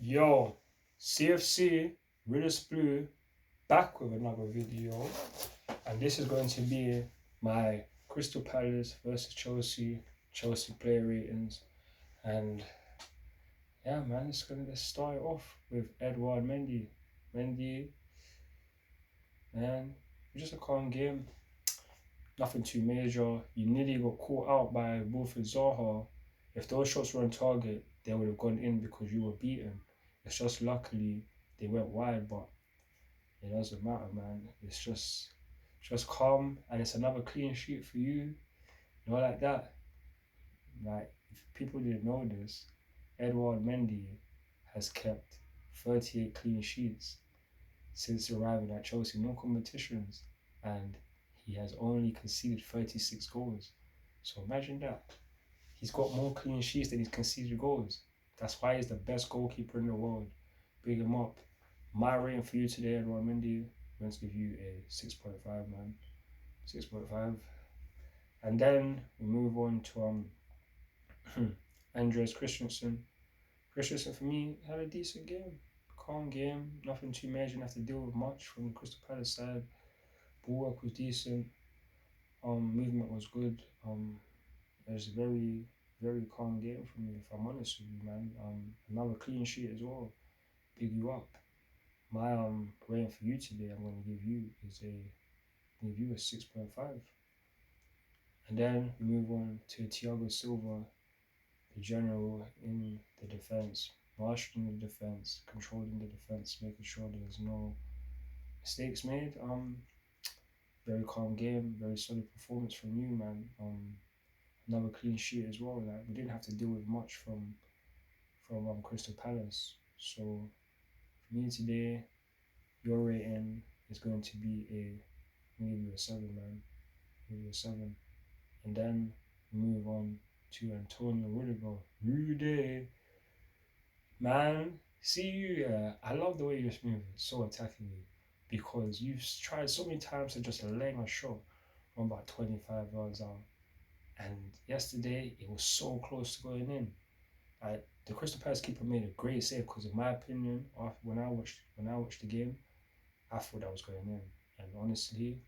Yo, CFC, Riddles Blue, back with another video, and this is going to be my Crystal Palace versus Chelsea player ratings, and yeah, man, let's start off with Edouard Mendy. Mendy, man, it was just a calm game, nothing too major. You nearly got caught out by Wilfried Zaha. If those shots were on target, they would have gone in because you were beaten. It's just luckily they went wide, but it doesn't matter, man. It's just calm, and it's another clean sheet for you. Like that. Like, if people didn't know this, Edouard Mendy has kept 38 clean sheets since arriving at Chelsea, no competitions, and he has only conceded 36 goals. So imagine that. He's got more clean sheets than he's conceded goals. That's why he's the best goalkeeper in the world. Big him up. My rating for you today, Edouard Mendy, I'm going to give you a 6.5, man. 6.5. And then we move on to Andreas Christensen. Christensen, for me, had a decent game. Calm game. Nothing too major. Didn't have to deal with much from the Crystal Palace side. Ball work was decent. Movement was good. It was a very, very calm game for me, if I'm honest with you, man. Another clean sheet as well. Big you up. My rating for you today, I'm going to give you a 6.5. And then we move on to Thiago Silva, the general in the defense, marshalling the defense, controlling the defense, making sure there's no mistakes made. Very calm game, very solid performance from you, man. Another clean sheet as well. Like, we didn't have to deal with much from Crystal Palace. So for me today, your rating is going to be I'm gonna give you a 7, man. Give you a 7. And then we move on to Antonio Rudiger. Rudy, man, see you. I love the way you're moving, so attackingly, because you've tried so many times to just lay a shot from about 25 yards out. And yesterday, it was so close to going in. The Crystal Palace keeper made a great save because, in my opinion, when I watched the game, I thought that was going in. And honestly,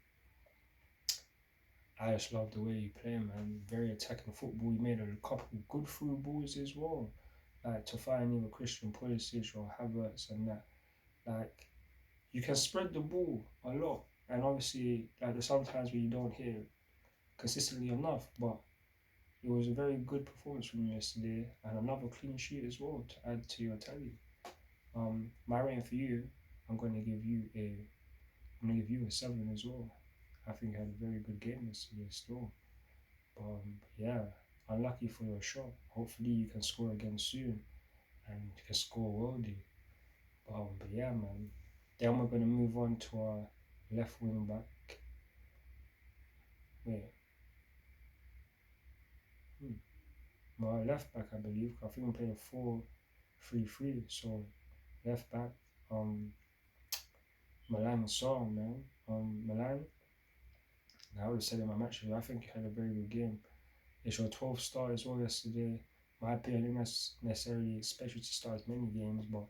I just love the way you play, man. Very attacking football. You made a couple good through balls as well, like to find either Christian Pulisic or Havertz and that. Like, you can spread the ball a lot, and obviously, like, there's sometimes where you don't hit it consistently enough, but it was a very good performance from you yesterday, and another clean sheet as well to add to your tally. My rating for you, I'm going to give you a 7 as well. I think you had a very good game yesterday still. Yeah, unlucky for your shot. Hopefully you can score again soon, and you can score worldly. But yeah, man. Then we're gonna move on to our left wing back. Wait. My left back, I believe. I think we played a 4-3-3. So left back, Milan Song, man. Milan. I would have said in my match review, I think you had a very good game. It's your 12th start as well yesterday. My opinion, I didn't necessarily expect you to start as many games, but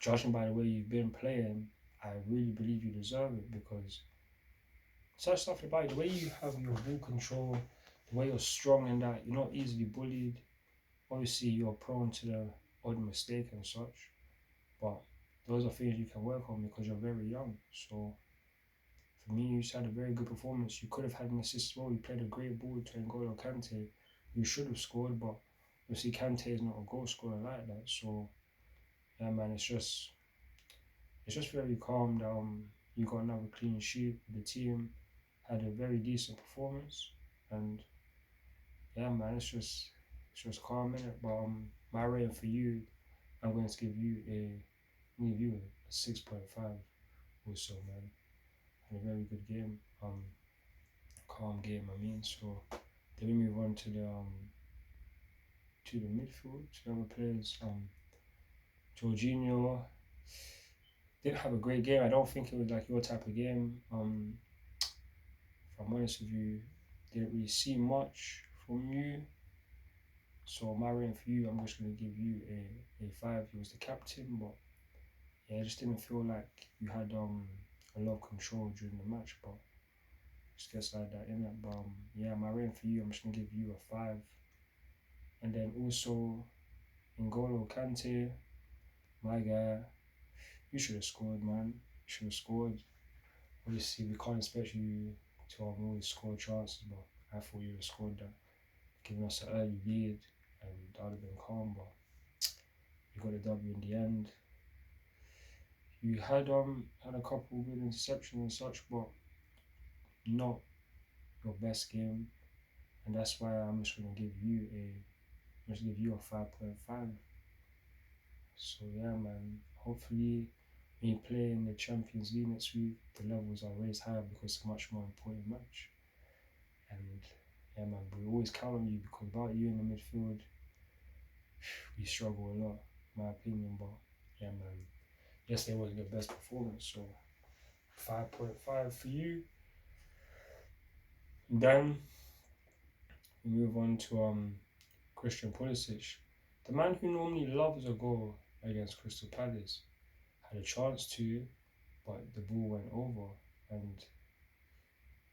judging by the way you've been playing, I really believe you deserve it, because such stuff about you, the way you have your ball control, the way you're strong and that, you're not easily bullied. Obviously, you're prone to the odd mistake and such, but those are things you can work on because you're very young. So for me, you just had a very good performance. You could have had an assist as well. You played a great ball to N'Golo Kante. You should have scored, but obviously Kante is not a goal scorer like that. So yeah, man, it's just very calm that you got another clean sheet. The team had a very decent performance, and yeah, man, it's just calm in it. But my rating for you, I'm going to give you a 6.5 also, man. Had a very good game, calm game. I mean, so then we move on to the midfield, to the other players. Jorginho didn't have a great game. I don't think it was like your type of game. If I'm honest with you, didn't really see much from you. So my rating for you, I'm just gonna give you a 5. He was the captain, but yeah, I just didn't feel like you had a lot of control during the match, but just gets like that in it. But yeah, my rating for you, I'm just gonna give you a 5. And then also N'Golo Kante, my guy, you should have scored, man. You should have scored. Obviously, we can't expect you to always score chances, but I thought you would have scored that, giving us an early lead, and that would have been calm. But you got a W in the end. You had a couple of good interceptions and such, but not your best game, and that's why I'm just gonna give you a 5.5. So yeah, man. Hopefully, when you play in the Champions League next week, the levels are raised higher because it's a much more important match. And yeah, man, we always count on you because without you in the midfield, we struggle a lot, in my opinion. But yeah, man, yesterday wasn't the best performance, so 5.5 for you. Then we move on to Christian Pulisic, the man who normally loves a goal against Crystal Palace, had a chance to, but the ball went over, and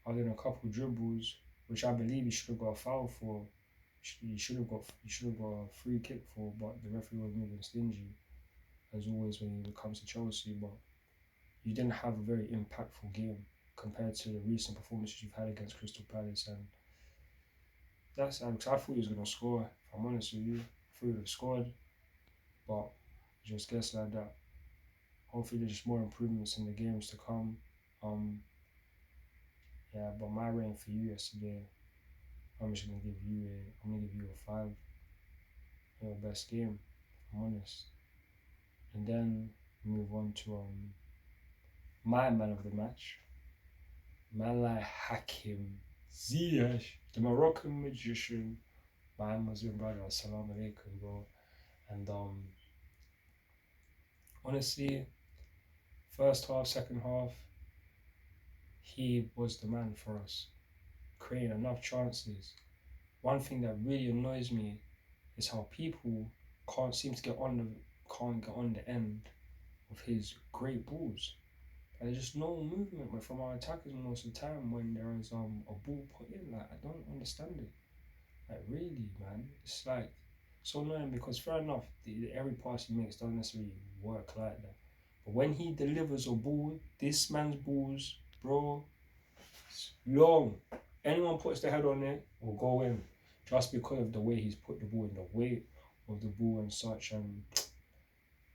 other than a couple dribbles, which I believe he should have got a foul for, he should have got a free kick for, but the referee was moving stingy, as always when it comes to Chelsea. But you didn't have a very impactful game compared to the recent performances you've had against Crystal Palace, and that's because I thought he was gonna score. If I'm honest with you, I thought he would have scored, but it just gets like that. Hopefully, there's just more improvements in the games to come. Yeah, but my rating for you yesterday, I'm gonna give you a 5. Your best game, if I'm honest. And then move on to my man of the match, man like Hakim Ziyech, the Moroccan magician, my Muslim brother. Assalamu alaikum, bro. And honestly, first half, second half, he was the man for us, creating enough chances. One thing that really annoys me is how people can't get on the end of his great balls. And there's just no movement from our attackers most of the time when there is a ball put in. Like, I don't understand it. Like, really, man, it's like so annoying because fair enough, every pass he makes doesn't necessarily work like that. But when he delivers a ball, this man's balls, bro, it's long. Anyone puts their head on it will go in, just because of the way he's put the ball in, the weight of the ball and such. And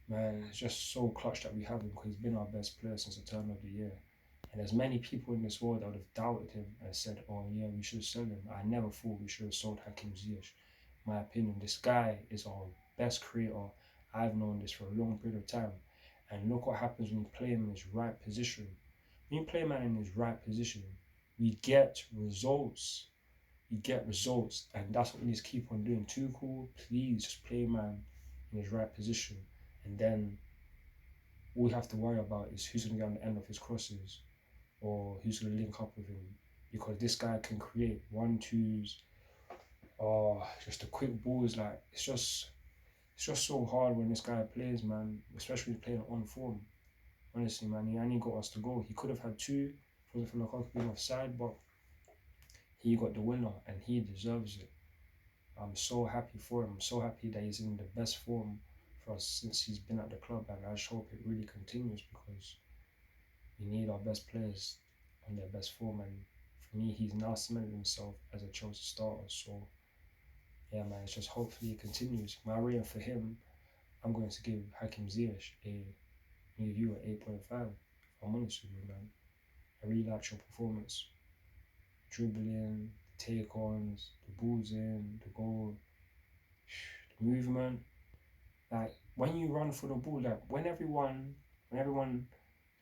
man, it's just so clutch that we have him because he's been our best player since the turn of the year. And there's many people in this world that would have doubted him and said, oh yeah, we should sell him. I never thought we should have sold Hakim Ziyech. My opinion, this guy is our best creator. I've known this for a long period of time. And look what happens when you play him in his right position. When you play a man in his right position, we get results. And that's what we need to keep on doing. Tuchel, please just play a man in his right position. And then all we have to worry about is who's going to get on the end of his crosses or who's going to link up with him, because this guy can create 1-2s, just the quick balls. Like, it's just so hard when this guy plays, man, especially playing on form. Honestly, man, he only got us to go. He could have had 2 for Lukaku being offside, but he got the winner and he deserves it. I'm so happy for him. I'm so happy that he's in the best form for us since he's been at the club, and I just hope it really continues because we need our best players on their best form. And for me, he's now cemented himself as a Chelsea starter. So yeah, man, it's just hopefully it continues. My rating for him, I'm going to give Hakim Ziyech a review at 8.5. I'm honest with you, man. I really liked your performance. Dribbling, take-ons, the balls in, the goal, the movement. Like, when you run for the ball, like when everyone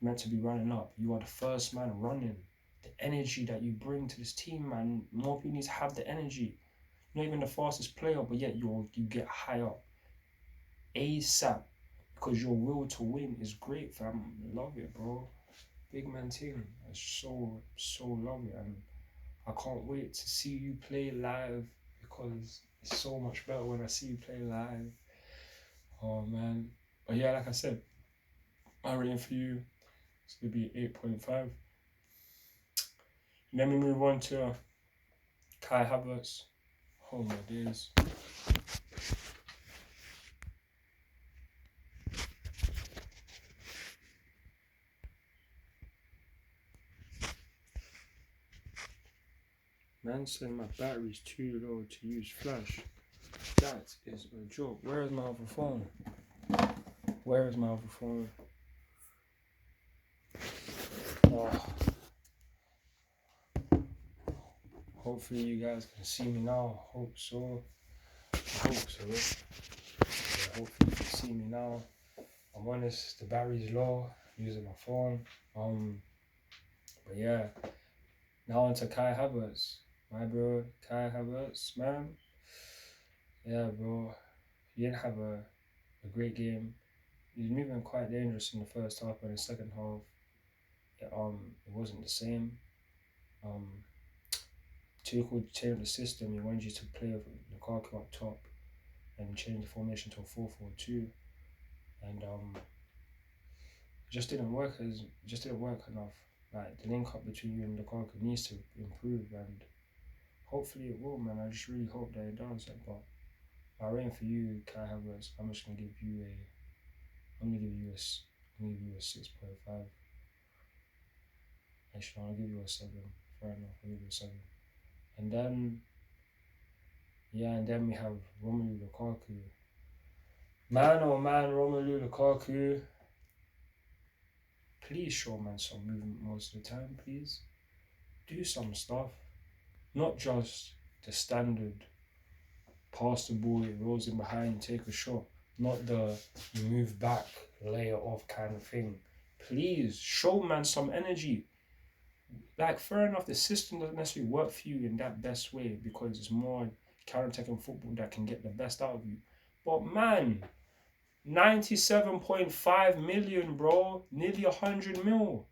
meant to be running up, you are the first man running. The energy that you bring to this team, man, more people need to have the energy. You're not even the fastest player, but yet you get high up ASAP because your will to win is great, fam. Love it, bro. Big man team. I so love it, and I can't wait to see you play live because It's so much better when I see you play live. Oh man. But yeah, like I said, my rating for you is gonna be 8.5. Let me move on to Kai Havertz. Oh my days. Man said my battery's too low to use flash. That is a joke. Where is my other phone? Where is my other phone? Oh. Hopefully you guys can see me now. Hope so. I hope so. Yeah, hopefully you can see me now. I'm honest, the battery's low. I'm using my phone. But yeah. Now on to Kai Havertz. My bro, Kai Havertz, man. Yeah, bro. He didn't have a great game. He was moving quite dangerous in the first half, but in the second half, it wasn't the same. Tuchel changed the system. He wanted you to play with Lukaku up top and change the formation to a 4-4-2, and it just didn't work enough. Like the link up between you and Lukaku needs to improve, and hopefully it will, man. I just really hope that it does. But my rating for you, Kai Havertz, I'm just gonna give you a 6.5. Actually, I'll give you a 7. Fair enough, I'll give you a 7. And then we have Romelu Lukaku. Man, oh man, Romelu Lukaku. Please show man some movement most of the time, please. Do some stuff. Not just the standard pass the ball, it rolls in behind, take a shot. Not the you move back, layer off kind of thing. Please show man some energy. Like, fair enough, the system doesn't necessarily work for you in that best way because it's more counter-attacking football that can get the best out of you. But man, 97.5 million, bro. Nearly 100 mil.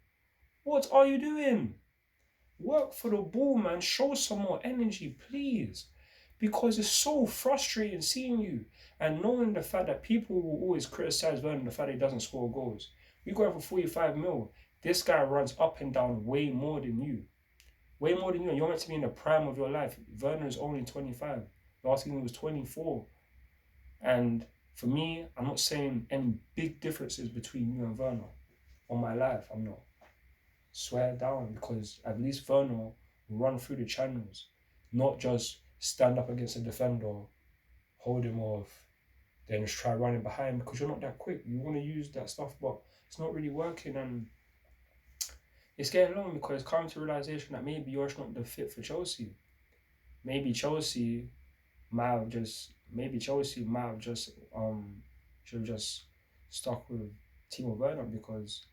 What are you doing? Work for the ball, man. Show some more energy, please. Because it's so frustrating seeing you and knowing the fact that people will always criticize Vernon the fact that he doesn't score goals. We go for 45 mil. This guy runs up and down way more than you. Way more than you. And you're meant to be in the prime of your life. Werner's only 25. Last season was 24. And for me, I'm not saying any big differences between you and Werner. On my life, I'm not. Swear down, because at least Werner will run through the channels. Not just stand up against a defender, hold him off, then just try running behind, because you're not that quick. You want to use that stuff, but it's not really working, and it's getting long because it's coming to realization that maybe you're not the fit for Chelsea. Maybe Chelsea might have just should have just stuck with Timo Werner, because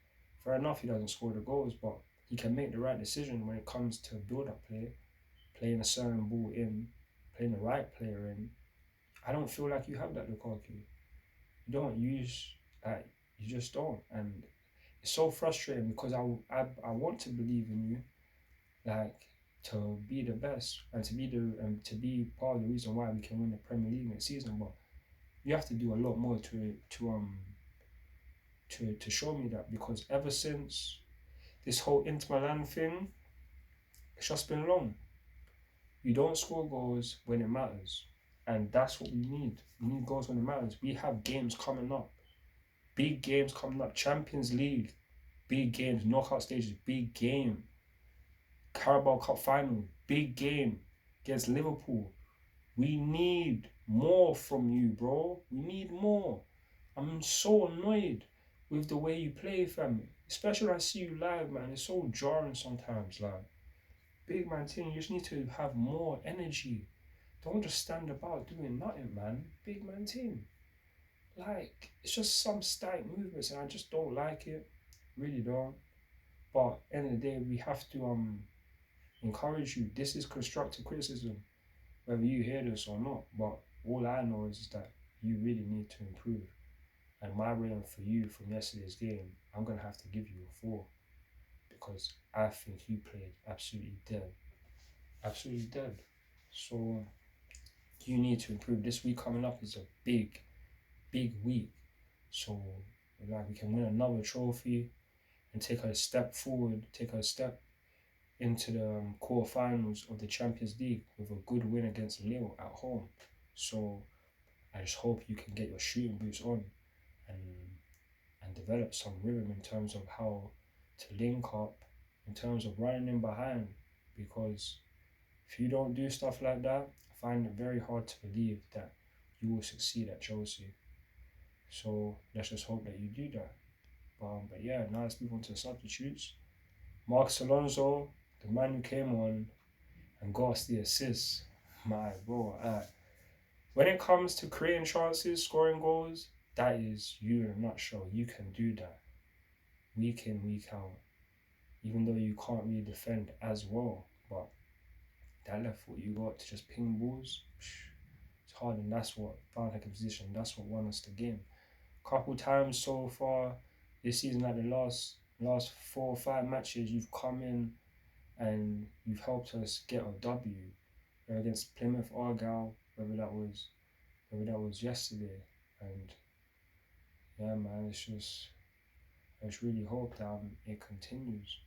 fair enough he doesn't score the goals, but he can make the right decision when it comes to build-up play, playing a certain ball in, playing the right player in. I don't feel like you have that, Lukaku. You don't use that. You just don't, and it's so frustrating because I want to believe in you, like, to be the best and to be part of the reason why we can win the Premier League next season. But you have to do a lot more to show me that, because ever since this whole Inter Milan thing, it's just been long. You don't score goals when it matters, and that's what we need. We need goals when it matters. We have games coming up, big games coming up. Champions League, big games. Knockout stages, big game. Carabao Cup final, big game against Liverpool. We need more from you, bro. We need more. I'm so annoyed with the way you play, fam. Especially when I see you live, man. It's so jarring sometimes. Like, big man team, you just need to have more energy. Don't just stand about doing nothing, man. Big man team. Like, it's just some static movements, and I just don't like it. Really don't. But at the end of the day, we have to encourage you. This is constructive criticism, whether you hear this or not. But all I know is that you really need to improve. And my rating for you from yesterday's game, I'm going to have to give you a 4, because I think you played absolutely dead. Absolutely dead. So you need to improve. This week coming up is a big, big week. So like we can win another trophy and take a step forward, take a step into the quarterfinals of the Champions League with a good win against Lille at home. So I just hope you can get your shooting boots on and develop some rhythm in terms of how to link up, in terms of running in behind. Because if you don't do stuff like that, I find it very hard to believe that you will succeed at Chelsea. So let's just hope that you do that. But yeah, now let's move on to the substitutes. Salonzo, the man who came on and got us the assist. My bro, when it comes to creating chances, scoring goals, that is you in a nutshell. You can do that week in, week out. Even though you can't really defend as well, but that left foot you got to just ping balls, it's hard, and that's what found like a position. That's what won us the game. Couple times so far this season, like the last 4 or 5 matches, you've come in and you've helped us get a W against Plymouth Argyle, whether that was yesterday. And yeah, man, I just really hope that it continues.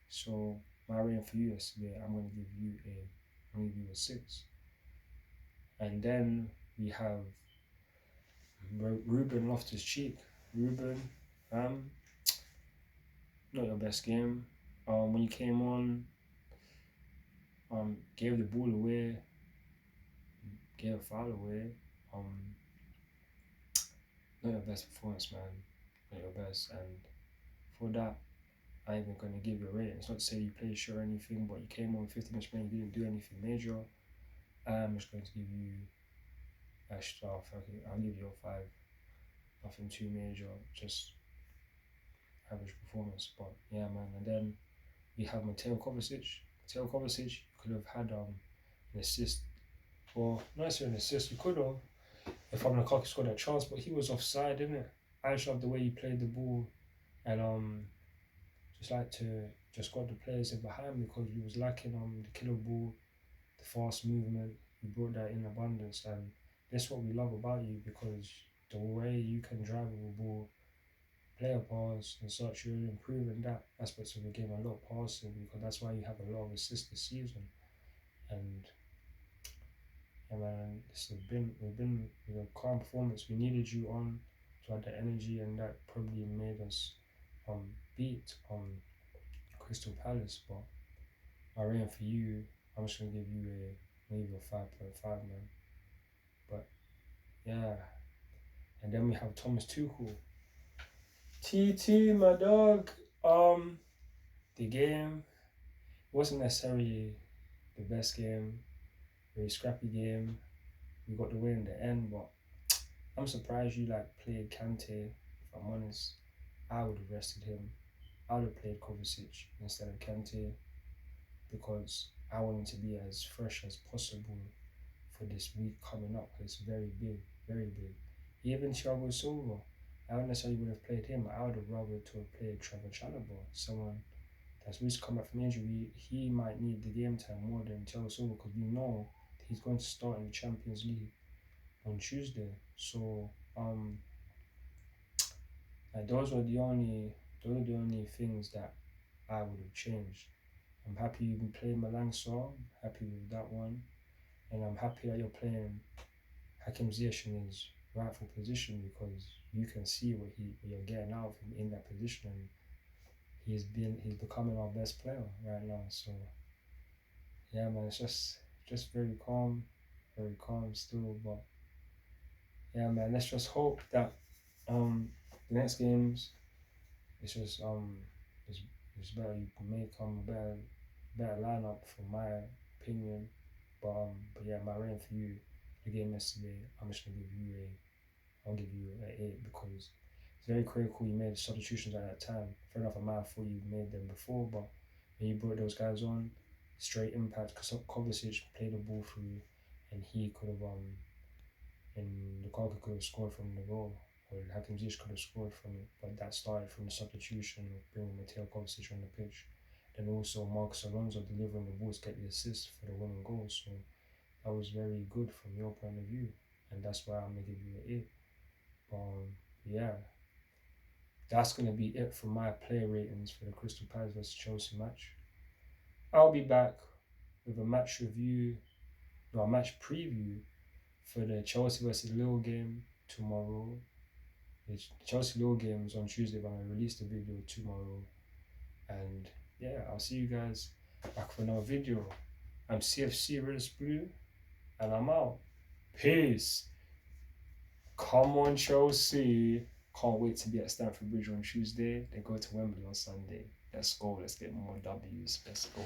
So my rating for you yesterday, I'm gonna give you a 6. And then we have Ruben Loftus-Cheek. Ruben, not your best game. When you came on, gave the ball away, gave a foul away. Not your best performance, man. Not your best. And for that, I'm even going to give you a rating. It's not to say you played shit or anything, but you came on 50 minutes playing, you didn't do anything major. I'm just going to give you extra. I'll give you a 5. Nothing too major, just average performance. But yeah, man. And then we have Mateo Kovacic. Mateo Kovacic could have had an assist. Well, not necessarily an assist. You could have, if I'm Lukaku scored that chance, but he was offside, didn't it? I just love the way he played the ball, and just like to just got the players in behind, because we was lacking the killer ball, the fast movement. You brought that in abundance, and that's what we love about you, because the way you can drive with the ball, player pass and such, you're improving that aspects of the game a lot, passing, because that's why you have a lot of assists this season. And yeah, man, we've been with a calm performance. We needed you on to add the energy, and that probably made us beat Crystal Palace. But my rating for you, I'm just gonna give you maybe a 5.5, man. But yeah, and then we have Thomas Tuchel. TT, my dog. The game wasn't necessarily the best game. Very scrappy game. We got the win in the end, but I'm surprised you played Kante. If I'm honest, I would have rested him. I would have played Kovacic instead of Kante, because I want him to be as fresh as possible for this week coming up. It's very big, very big. Even Thiago Silva, I wouldn't necessarily would have played him. I would have rather to have played Trevor Chalobah, someone that's recently come back from injury. He might need the game time more than Thiago Silva, because we know he's going to start in the Champions League on Tuesday. So those are the only things that I would have changed. I'm happy you've been playing Malangsa, happy with that one, and I'm happy that you're playing Hakim Ziyech in his rightful position, because you can see what you're getting out of him in that position, and he's becoming our best player right now. So yeah, man, it's just very calm still. But yeah, man, let's just hope that the next games, it's just it's better. You can make better lineup, for my opinion. But yeah, my rating for you, the game yesterday, I'm just gonna I'll give you an 8, because it's very critical you made the substitutions at that time. Fair enough, I might have thought you made them before, but when you brought those guys on, straight impact. Because Kovacic played the ball through, and he could have and Lukaku could have scored from the goal, or Hakim Ziyech could have scored from it. But that started from the substitution of bringing Mateo Kovacic on the pitch. Then also Salonzo delivering the balls, get the assist for the winning goal. So that was very good from your point of view, and that's why I'm gonna give you an 8. Yeah, that's gonna be it for my player ratings for the Crystal Palace vs Chelsea match. I'll be back with a match review, no, a match preview for the Chelsea vs Lille game tomorrow. The Chelsea Lille game is on Tuesday, but I'm gonna release the video tomorrow. And yeah, I'll see you guys back for another video. I'm CFC Redis Blue, and I'm out. Peace. Come on, Chelsea. Can't wait to be at Stamford Bridge on Tuesday. They go to Wembley on Sunday. Let's go. Let's get more W's. Let's go.